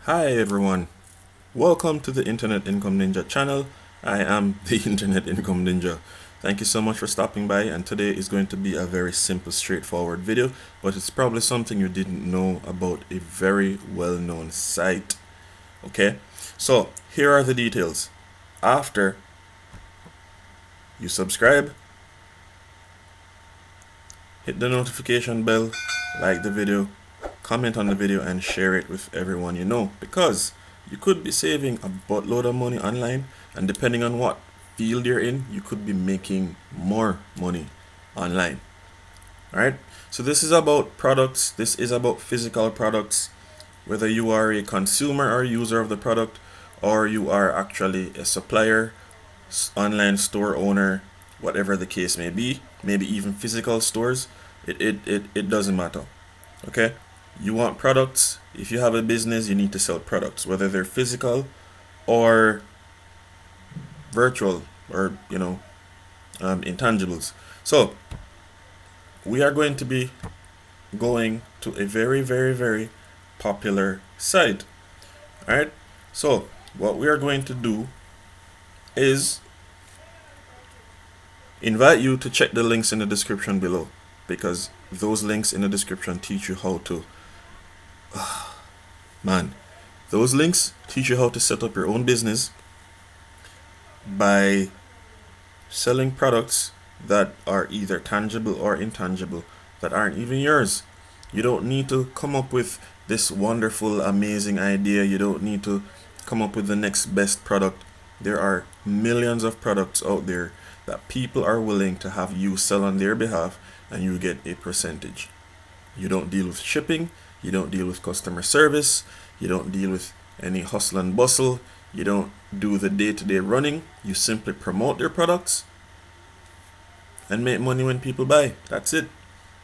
Hi everyone, welcome to the Internet Income Ninja channel. I am the Internet Income Ninja. Thank you so much for stopping by, and today is going to be a very simple, straightforward video, but it's probably something you didn't know about a very well-known site. Okay, so here are the details. After you subscribe, hit the notification bell, like the video, comment on the video, and share it with everyone you know, because you could be saving a buttload of money online, and depending on what field you're in, you could be making more money online. All right, so this is about products, this is about physical products, whether you are a consumer or user of the product, or you are actually a supplier, online store owner, whatever the case may be, maybe even physical stores. It doesn't matter. Okay, you want products. If you have a business, you need to sell products, whether they're physical or virtual, or intangibles. So we are going to be going to a very popular site. All right, so what we are going to do is invite you to check the links in the description below, because those links in the description teach you how to man those links teach you how to set up your own business by selling products that are either tangible or intangible, that aren't even yours. You don't need to come up with this wonderful, amazing idea. You don't need to come up with the next best product. There are millions of products out there that people are willing to have you sell on their behalf, and you get a percentage. You don't deal with shipping, you don't deal with customer service, you don't deal with any hustle and bustle, you don't do the day-to-day running. You simply promote their products and make money when people buy. That's it.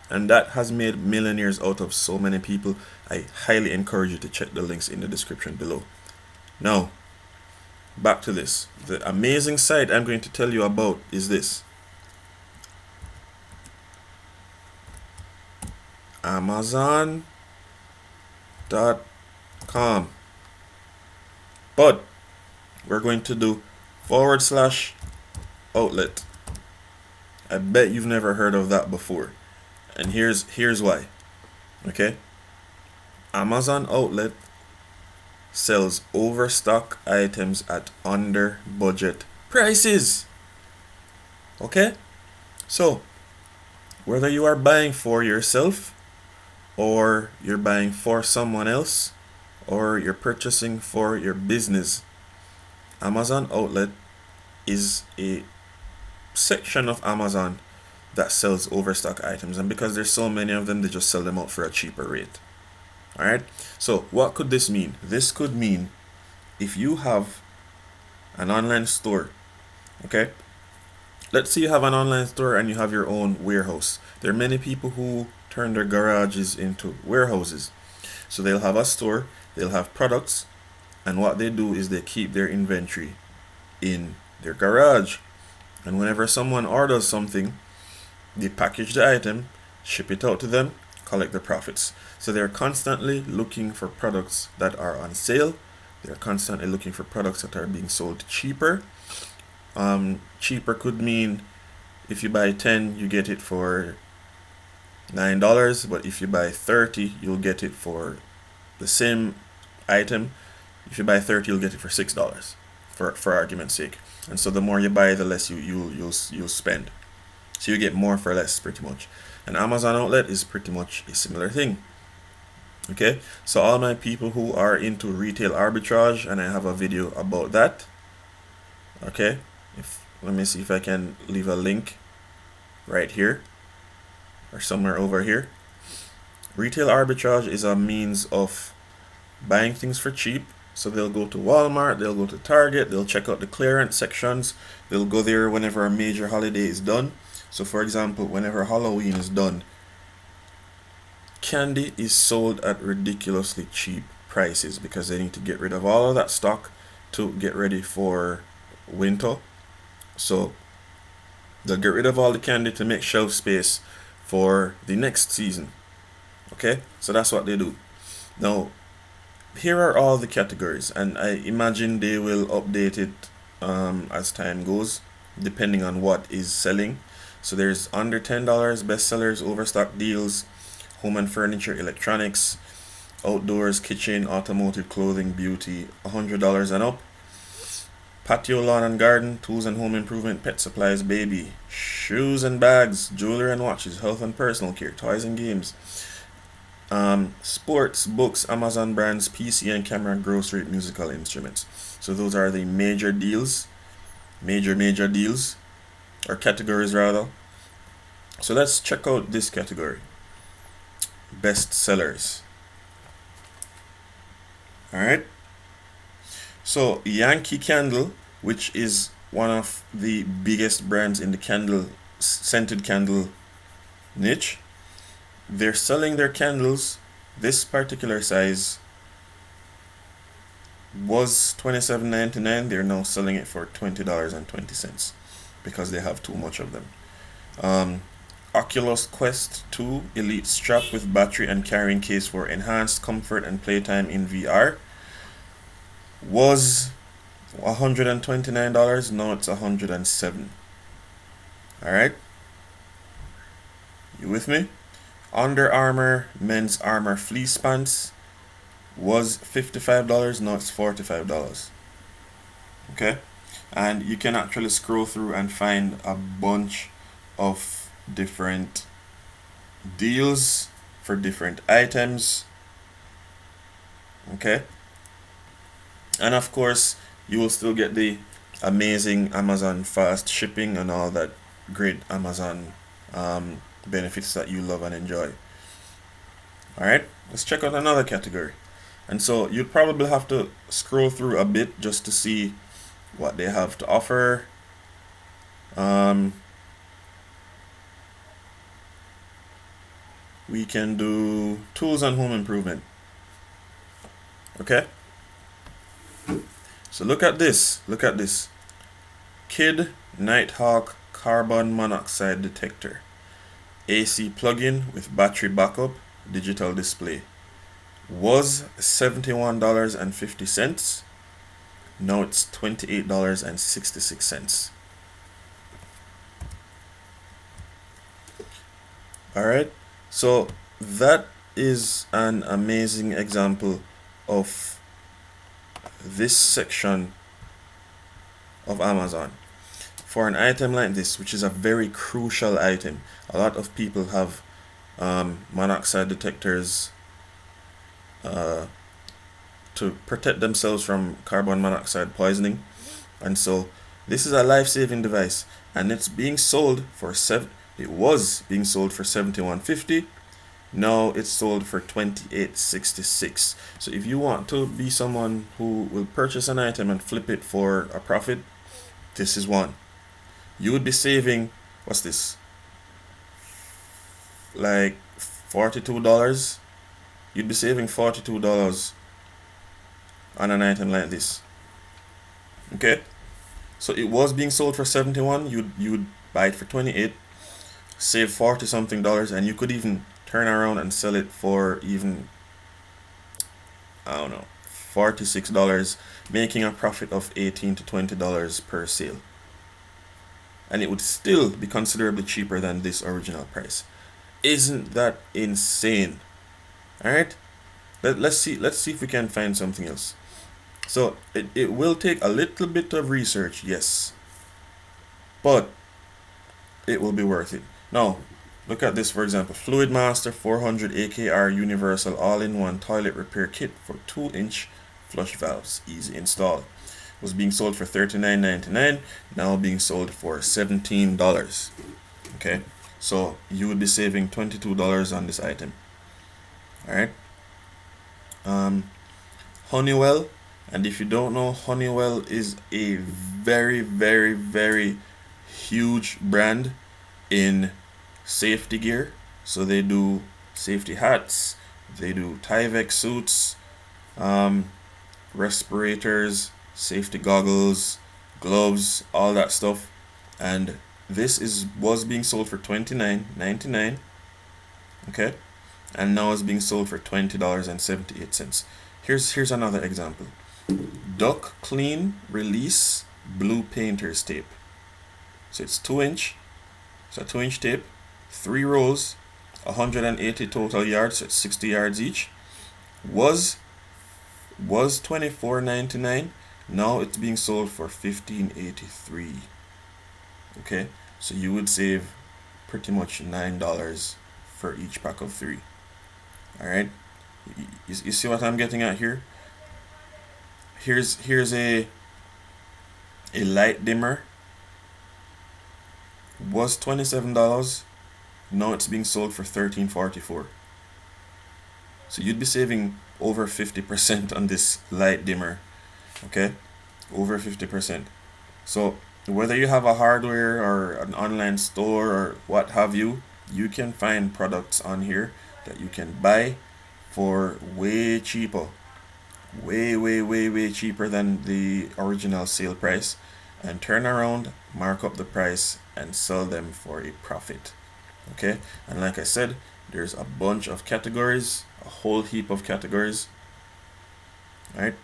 And that has made millionaires out of so many people. I highly encourage you to check the links in the description below. Now, back to this. The amazing site I'm going to tell you about is this: Amazon.com. But we're going to do /outlet. I bet you've never heard of that before. And here's why. Okay? Amazon Outlet sells overstock items at under budget prices. Okay? So, whether you are buying for yourself, or you're buying for someone else, or you're purchasing for your business, Amazon Outlet is a section of Amazon that sells overstock items, and because there's so many of them, they just sell them out for a cheaper rate. All right, so what could this mean? This could mean, if you have an online store, okay, let's say you have an online store and you have your own warehouse. There are many people who turn their garages into warehouses. So they'll have a store, they'll have products, and what they do is they keep their inventory in their garage. And whenever someone orders something, they package the item, ship it out to them, collect the profits. So they're constantly looking for products that are on sale. They're constantly looking for products that are being sold cheaper. Cheaper could mean if you buy 10, you get it for $9, but if you buy 30, you'll get it for the same item. If you buy 30, you'll get it for $6, for argument's sake. And so the more you buy, the less you'll spend. So you get more for less, pretty much. And Amazon Outlet is pretty much a similar thing. Okay, so all my people who are into retail arbitrage, and I have a video about that. Okay, let me see if I can leave a link right here or somewhere over here. Retail arbitrage is a means of buying things for cheap. So they'll go to Walmart, they'll go to Target, they'll check out the clearance sections, they'll go there whenever a major holiday is done. So for example, whenever Halloween is done, candy is sold at ridiculously cheap prices because they need to get rid of all of that stock to get ready for winter. So they'll get rid of all the candy to make shelf space for the next season. Okay, so that's what they do. Now, here are all the categories, and I imagine they will update it as time goes, depending on what is selling. So there's under $10 bestsellers, overstock deals, home and furniture, electronics, outdoors, kitchen, automotive, clothing, beauty, $100 and up. Patio, lawn and garden, tools and home improvement, pet supplies, baby, shoes and bags, jewelry and watches, health and personal care, toys and games, sports, books, Amazon brands, PC and camera, grocery, musical instruments. So those are the major deals, major deals, or categories rather. So let's check out this category, best sellers. All right. So Yankee Candle, which is one of the biggest brands in the candle scented candle niche, they're selling their candles. This particular size was $27.99. They're now selling it for $20.20 because they have too much of them. Oculus Quest 2 Elite Strap with battery and carrying case for enhanced comfort and playtime in VR was $129. Now it's $107. All right, you with me? Under Armour men's armor fleece pants was $55. Now it's $45. Okay, and you can actually scroll through and find a bunch of different deals for different items. Okay, and of course you will still get the amazing Amazon fast shipping and all that great Amazon benefits that you love and enjoy. All right, let's check out another category. And so you'd probably have to scroll through a bit just to see what they have to offer. We can do tools and home improvement. Okay, so look at this. Kid Nighthawk carbon monoxide detector, AC plug-in with battery backup, digital display, was $71.50. Now it's $28.66. All right, so that is an amazing example of this section of Amazon. For an item like this, which is a very crucial item, a lot of people have monoxide detectors to protect themselves from carbon monoxide poisoning, and so this is a life-saving device, and it's being sold for it was being sold for $71.50. Now it's sold for $28.66. So if you want to be someone who will purchase an item and flip it for a profit, this is one. You would be saving, what's this, like $42. You'd be saving $42 on an item like this. Okay, so it was being sold for 71. You'd buy it for 28, save 40 something dollars, and you could even turn around and sell it for even, I don't know, $46, making a profit of $18 to $20 per sale, and it would still be considerably cheaper than this original price. Isn't that insane? All right, let's see if we can find something else. So it will take a little bit of research, yes, but it will be worth it. Now look at this, for example, Fluid Master 400 AKR Universal All-in-One Toilet Repair Kit for 2-inch flush valves, easy install, was being sold for $39.99, now being sold for $17. Okay, so you would be saving $22 on this item. All right. Honeywell, and if you don't know, Honeywell is a very huge brand in safety gear. So they do safety hats, they do Tyvek suits, respirators, safety goggles, gloves, all that stuff. And this was being sold for $29.99. Okay, and now it's being sold for $20.78. Here's another example. Duck Clean Release Blue Painter's Tape. So it's 2 inch. So 2 inch tape, 3 rows, 180 total yards, so it's 60 yards each. Was $24.99. Now it's being sold for $15.83. Okay, so you would save pretty much $9 for each pack of 3. All right, you see what I'm getting at here? Here's a light dimmer. Was $27. Now it's being sold for $13.44. So you'd be saving over 50% on this light dimmer. Okay, over 50%. So whether you have a hardware or an online store or what have you, you can find products on here that you can buy for way cheaper, way cheaper than the original sale price, and turn around, mark up the price, and sell them for a profit. Okay, and like I said, there's a bunch of categories, a whole heap of categories. All right,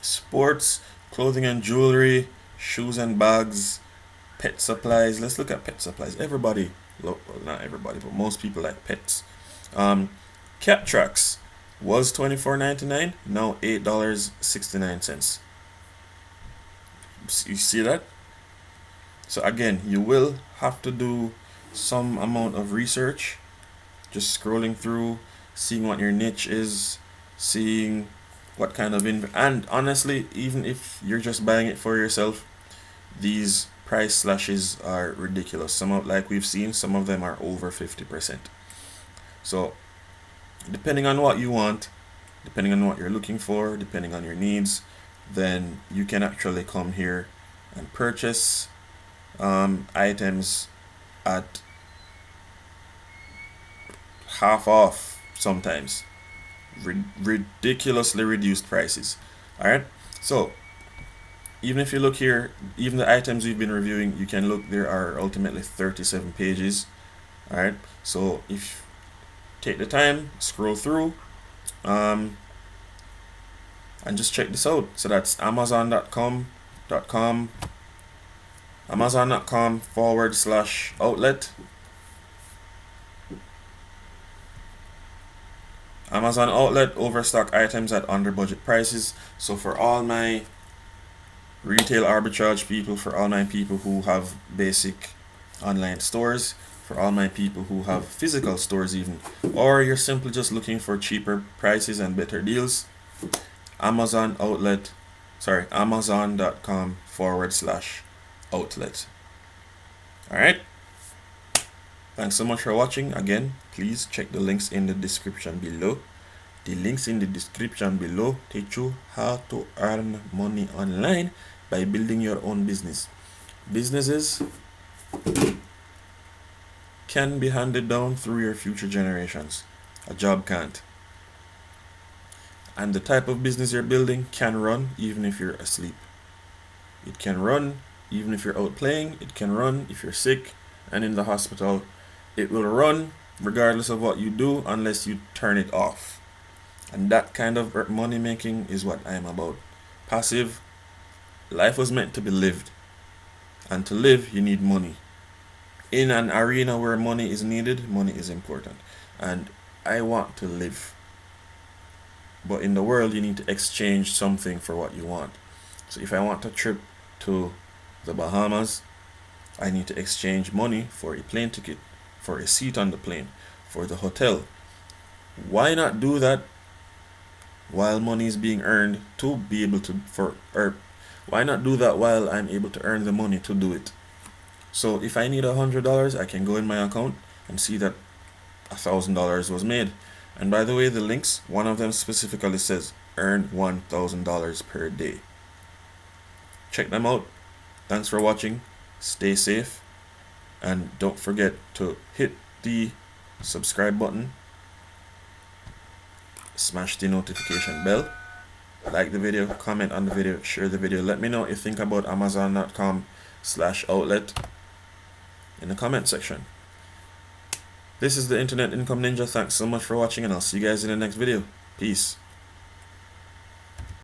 sports, clothing and jewelry, shoes and bags, pet supplies. Let's look at pet supplies. Everybody, well, not everybody, but most people like pets. Cat tracks was $24.99. Now $8.69. You see that? So again, you will have to do some amount of research, just scrolling through, seeing what your niche is, seeing what kind of and honestly, even if you're just buying it for yourself, these price slashes are ridiculous. Some of, like we've seen, some of them are over 50%. So depending on what you want, depending on what you're looking for, depending on your needs, then you can actually come here and purchase items at half off, sometimes ridiculously reduced prices. All right, so even if you look here, even the items we've been reviewing, you can look, there are ultimately 37 pages. All right, so if take the time, scroll through, and just check this out. So that's amazon.com amazon.com/outlet. Amazon outlet, overstock items at under budget prices. So for all my retail arbitrage people, for all my people who have basic online stores, for all my people who have physical stores even, or you're simply just looking for cheaper prices and better deals, amazon.com/outlet. All right, thanks so much for watching. Again, please check the links in the description below. The links in the description below teach you how to earn money online by building your own business. Businesses can be handed down through your future generations. A job can't. And the type of business you're building can run even if you're asleep. It can run even if you're out playing. It can run if you're sick and in the hospital. It will run regardless of what you do unless you turn it off. And that kind of money making is what I'm about. Passive. Life was meant to be lived. And to live, you need money. In an arena where money is needed, money is important. And I want to live. But in the world, you need to exchange something for what you want. So if I want a trip to the Bahamas, I need to exchange money for a plane ticket, for a seat on the plane, for the hotel. Why not do that while money is being earned to be able to, why not do that while I'm able to earn the money to do it? So if I need $100, I can go in my account and see that $1,000 was made. And by the way, the links, one of them specifically says earn $1,000 per day. Check them out. Thanks for watching. Stay safe. And don't forget to hit the subscribe button. Smash the notification bell. Like the video, comment on the video, share the video. Let me know what you think about amazon.com/outlet in the comment section. This is the Internet Income Ninja. Thanks so much for watching, and I'll see you guys in the next video. Peace.